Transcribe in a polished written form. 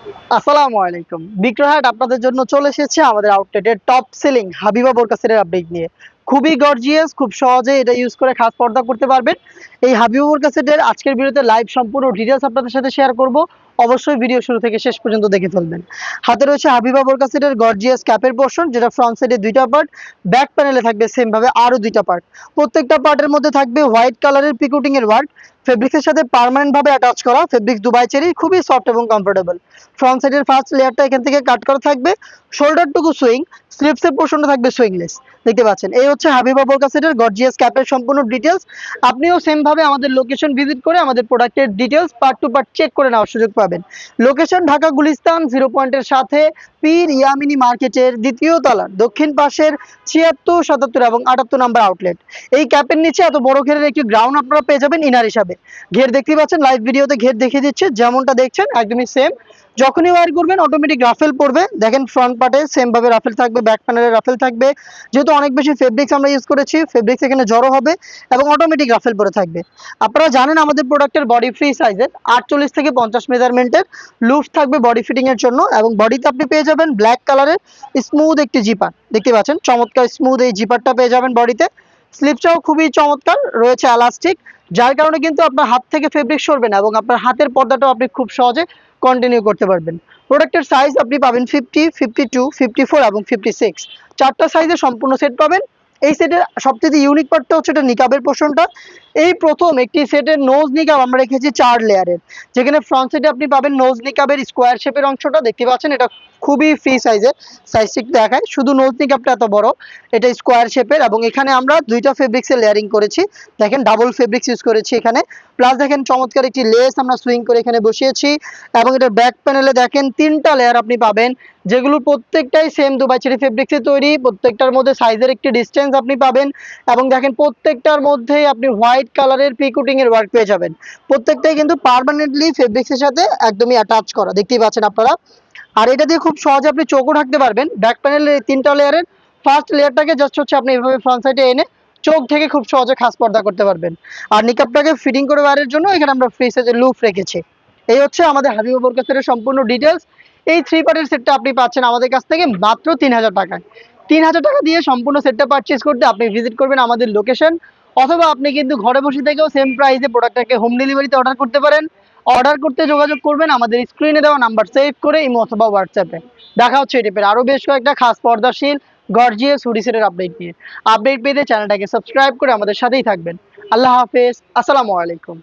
আসসালামু আলাইকুম। বিক্রয়হাট আপনাদের জন্য চলে এসেছে আমাদের আউটলেটের টপ সেলিং হাবিবা বোরকা সেটের আপডেট নিয়ে। খুবই গর্জিয়াস, খুব সহজে এটা ইউজ করে খাস পর্দা করতে পারবেন। এই হাবিবা বোরকা সেটের আজকের ভিডিওতে লাইভ সম্পূর্ণ ডিটেইলস আপনাদের সাথে শেয়ার করব। অবশ্যই ভিডিও শুরু থেকে শেষ পর্যন্ত দেখে ফেলবেন। হাতে রয়েছে হাবিবা বোরকা সেটের গর্জিয়াস ক্যাপের পোরশন, যেটা ফ্রন্ট সাইডে 2টা পার্ট, ব্যাক প্যানেলে থাকবে সেম ভাবে আরো 2টা পার্ট। প্রত্যেকটা পার্টের মধ্যে থাকবে হোয়াইট কালারের পিকুটিং এর ওয়ার্ক। ফেব্রিক্সের সাথে পার্মানেন্ট ভাবে অ্যাটাচ করা, ফেব্রিক্স দুবাই চেরি, খুবই সফট এবং কমফোর্টেবল। ফ্রন্ট সাইডের ফার্স্ট লেয়ারটা এখান থেকে কাট করা থাকবে, শোল্ডারটুকু সুইং, স্লিপসের পোর্শনটা থাকবে সুইংলেস। দেখতে পাচ্ছেন এই হচ্ছে হাবিবা বোরকা সেটের গর্জিয়াস ক্যাপের সম্পূর্ণ ডিটেলস। আপনিও সেম ভাবে আমাদের লোকেশন ভিজিট করে আমাদের প্রোডাক্টের details part to part check করে নেওয়ার সুযোগ পাবেন। লোকেশন ঢাকা গুলিস্তান 0 পয়েন্টের সাথে পীর ইয়ামিনী মার্কেটের দ্বিতীয় তলার দক্ষিণ পাশের 76, 77 এবং 78 নাম্বার আউটলেট। এই ক্যাপের নিচে এত বড় ঘেরের একটি গ্রাউন্ড আপনারা পেয়ে যাবেন ইনার হিসাবে। ঘের দেখতে পাচ্ছেন, লাইভ ভিডিওতে ঘের দেখিয়ে দিচ্ছে, যেমনটা দেখছেন একদমই সেম। যখনই ওয়্যার করবেন অটোমেটিক রাফেল পড়বে। দেখেন ফ্রন্ট পার্টে সেম ভাবে রাফেল থাকবে, ব্যাক প্যানেলে রাফেল থাকবে। যেহেতু অনেক বেশি ফেব্রিক্স আমরা ইউজ করেছি, ফেব্রিক্স এখানে জড়ো হবে এবং অটোমেটিক রাফেল পরে থাকবে। আপনারা জানেন আমাদের প্রোডাক্টের বডি ফ্রি সাইজের 48 থেকে 50 মেজারমেন্টের লুফ থাকবে বডি ফিটিং এর জন্য, এবং বডিতে আপনি পেয়ে যাবেন ব্ল্যাক কালারের স্মুথ একটি জিপার। দেখতে পাচ্ছেন চমৎকার স্মুথ এই জিপারটা পেয়ে যাবেন বডিতে। স্লিপটাও খুবই চমৎকার, রয়েছে এলাস্টিক, যার কারণে কিন্তু আপনার হাত থেকে ফেব্রিক সরবে না এবং আপনার হাতের পর্দাটাও আপনি খুব সহজে কন্টিনিউ করতে পারবেন। প্রোডাক্টের সাইজ আপনি পাবেন 50, 52, 54 এবং 56, 4টা সাইজে সম্পূর্ণ সেট পাবেন। এই সেটের সবচেয়ে ইউনিক পার্টটা হচ্ছে এটা নিকাবের পোর্শনটা। এই প্রথম একটি সেটের নোজ নিকাব আমরা রেখেছি 4 লেয়ারের, যেখানে ফ্রন্ট সাইডে আপনি পাবেন নোজ নিকাবের স্কোয়ার শেপের অংশটা। দেখতে পাচ্ছেন এটা খুবই ফ্রি সাইজের, সাইজ ঠিক দেখায়, শুধু নোজ নিকাবটা এত বড়, এটা স্কোয়ার শেপের, এবং এখানে আমরা 2টা ফেব্রিক্সের লেয়ারিং করেছি। দেখেন ডাবল ফেব্রিক্স ইউজ করেছি এখানে, প্লাস দেখেন চমৎকার একটি লেস আমরা সুইং করে এখানে বসিয়েছি। এবং এটার ব্যাক প্যানেলে দেখেন 3টা লেয়ার আপনি পাবেন, যেগুলো প্রত্যেকটাই সেম দুবাই চেরি ফেব্রিক্সে তৈরি। প্রত্যেকটার মধ্যে সাইজের একটি ডিস্টেন্স আপনি পাবেন, এবং দেখেন প্রত্যেকটার মধ্যেই আপনি হোয়াইট কালারের পিকুটিং এর ওয়ার্ক পেয়ে যাবেন। প্রত্যেকটাই কিন্তু পার্মানেন্টলি ফেব্রিক্সের সাথে একদমই অ্যাটাচ করা, দেখতেই পাচ্ছেন আপনারা। আর এটা দিয়ে খুব সহজে আপনি চোখও ঢাকতে পারবেন। ব্যাক প্যানেলের 3টা লেয়ারের ফার্স্ট লেয়ারটাকে জাস্ট হচ্ছে আপনি এভাবে ফ্রন্ট সাইডে এনে চোখ থেকে খুব সহজে খাস পর্দা করতে পারবেন। আর নিকাবটাকে ফিটিং করে বাইরের জন্য এখানে আমরা ফ্রি সাইজের লুপ রেখেছি। এই হচ্ছে আমাদের হাবিবা বোরকা সেটের সম্পূর্ণ ডিটেলস। এই 3 পার্টের সেটটা আপনি পাচ্ছেন আমাদের কাছ থেকে মাত্র 3000 টাকায়। 3000 টাকা দিয়ে সম্পূর্ণ সেটটা পারচেজ করতে আপনি ভিজিট করবেন আমাদের লোকেশন, অথবা আপনি কিন্তু ঘরে বসে থেকেও সেম প্রাইসে প্রোডাক্টটাকে হোম ডেলিভারিতে অর্ডার করতে পারেন। অর্ডার করতে যোগাযোগ করবেন আমাদের স্ক্রিনে দেওয়া নাম্বার সেভ করে ইমো অথবা হোয়াটসঅ্যাপে। দেখা হচ্ছে এই টাইপের আরও বেশ কয়েকটা খাস পর্দাশীল গর্জিয়াস হুডি সেটের আপডেট নিয়ে। আপডেট পেতে চ্যানেলটাকে সাবস্ক্রাইব করে আমাদের সাথেই থাকবেন। আল্লাহ হাফেজ, আসসালামু আলাইকুম।